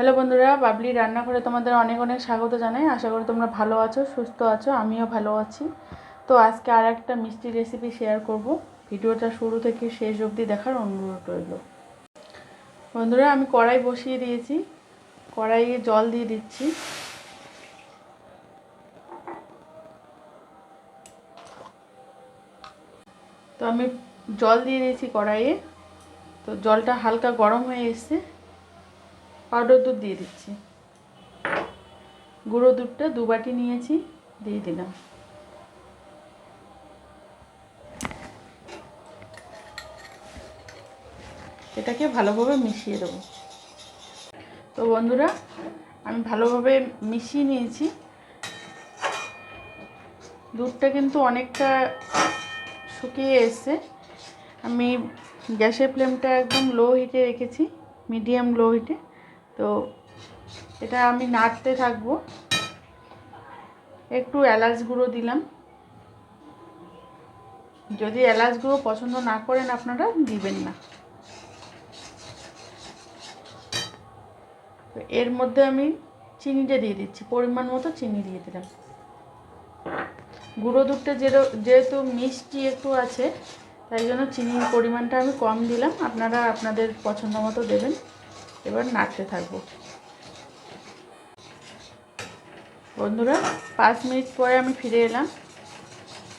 Hello বন্ধুরা, বাবলি রান্নাঘরে তোমাদের অনেক অনেক স্বাগত জানাই। আশা করি তোমরা ভালো আছো, সুস্থ আছো। আমিও ভালো আছি। তো আজকে আর একটা মিষ্টি রেসিপি শেয়ার করব। ভিডিওটা শুরু থেকে শেষ অবধি দেখার অনুরোধ রইল। বন্ধুরা, আমি কড়াই বসিয়ে দিয়েছি। কড়াইয়ে জল দিয়ে দিচ্ছি। তো আমি জল দিয়ে দিয়েছি কড়াইয়ে। তো জলটা হালকা গরম হয়ে এসছে। পাউডার দুধ দিয়ে দিচ্ছি। গুঁড়ো দুধটা 2 বাটি নিয়েছি, দিয়ে দিলাম। এটাকে ভালোভাবে মিশিয়ে দেবো। তো বন্ধুরা, আমি ভালোভাবে মিশিয়ে নিয়েছি। দুধটা কিন্তু অনেকটা শুকিয়ে এসছে। আমি গ্যাসের ফ্লেমটা একদম লো হিটে রেখেছি, মিডিয়াম লো হিটে। তো এটা আমি নাড়তে থাকবো। একটু এলাচ গুঁড়ো দিলাম। যদি এলাচ গুঁড়ো পছন্দ না করেন আপনারা দিবেন না। তো এর মধ্যে আমি চিনিটা দিয়ে দিচ্ছি, পরিমাণ মতো চিনি দিয়ে দিলাম। গুঁড়ো দুধটা যেহেতু মিষ্টি একটু আছে, তাই জন্য চিনির পরিমাণটা আমি কম দিলাম। আপনারা আপনাদের পছন্দ মতো দেবেন। এবার নাড়তে থাকবো। বন্ধুরা, 5 মিনিট পরে আমি ফিরে এলাম।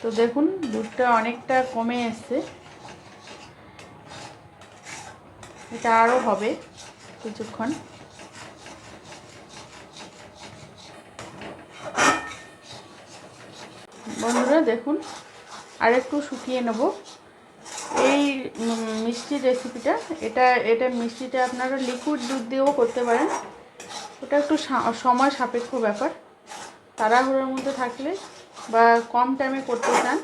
তো দেখুন, দুধটা অনেকটা কমে এসছে। এটা আরও হবে কিছুক্ষণ। বন্ধুরা দেখুন, আর একটু শুকিয়ে নেব এই মিষ্টির রেসিপিটা। এটা মিষ্টিটা আপনারা লিকুইড দুধ দিয়েও করতে পারেন। ওটা একটু সময় সাপেক্ষ ব্যাপার। তাড়াহুড়োর মধ্যে থাকলে বা কম টাইমে করতে চান,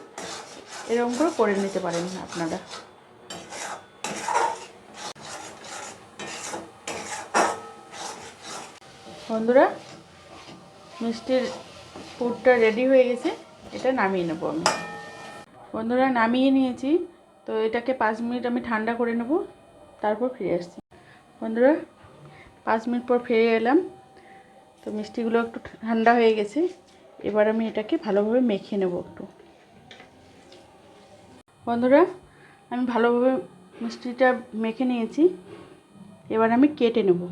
এরকম করে নিতে পারেন আপনারা। বন্ধুরা, মিষ্টির পুরটা রেডি হয়ে গেছে। এটা নামিয়ে নেব আমি। বন্ধুরা, নামিয়ে নিয়েছি। তো এটাকে 5 মিনিট আমি ঠান্ডা করে নেব, তারপর ফিরে আসছি। বন্ধুরা, 5 মিনিট পর ফিরে এলাম। তো মিষ্টিগুলো একটু ঠান্ডা হয়ে গেছে। এবার আমি এটাকে ভালোভাবে মেখে নেব একটু। বন্ধুরা, আমি ভালোভাবে মিষ্টিটা মেখে নিয়েছি। এবার আমি কেটে নেব।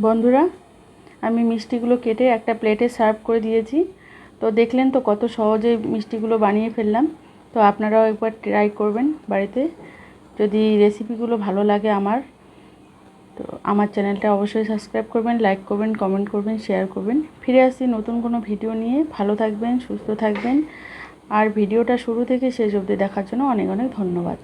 বন্ধুরা, আমি মিষ্টিগুলো কেটে একটা প্লেটে সার্ভ করে দিয়েছি। তো দেখলেন তো কত সহজে মিষ্টিগুলো বানিয়ে ফেললাম। তো আপনারাও একবার ট্রাই করবেন বাড়িতে। যদি রেসিপিগুলো ভালো লাগে তো আমার চ্যানেলটা অবশ্যই সাবস্ক্রাইব করবেন, লাইক করবেন, কমেন্ট করবেন, শেয়ার করবেন। ফিরে আসছি নতুন কোনো ভিডিও নিয়ে। ভালো থাকবেন, সুস্থ থাকবেন। আর ভিডিওটা শুরু থেকে শেষ অবধি দেখার জন্য অনেক অনেক ধন্যবাদ।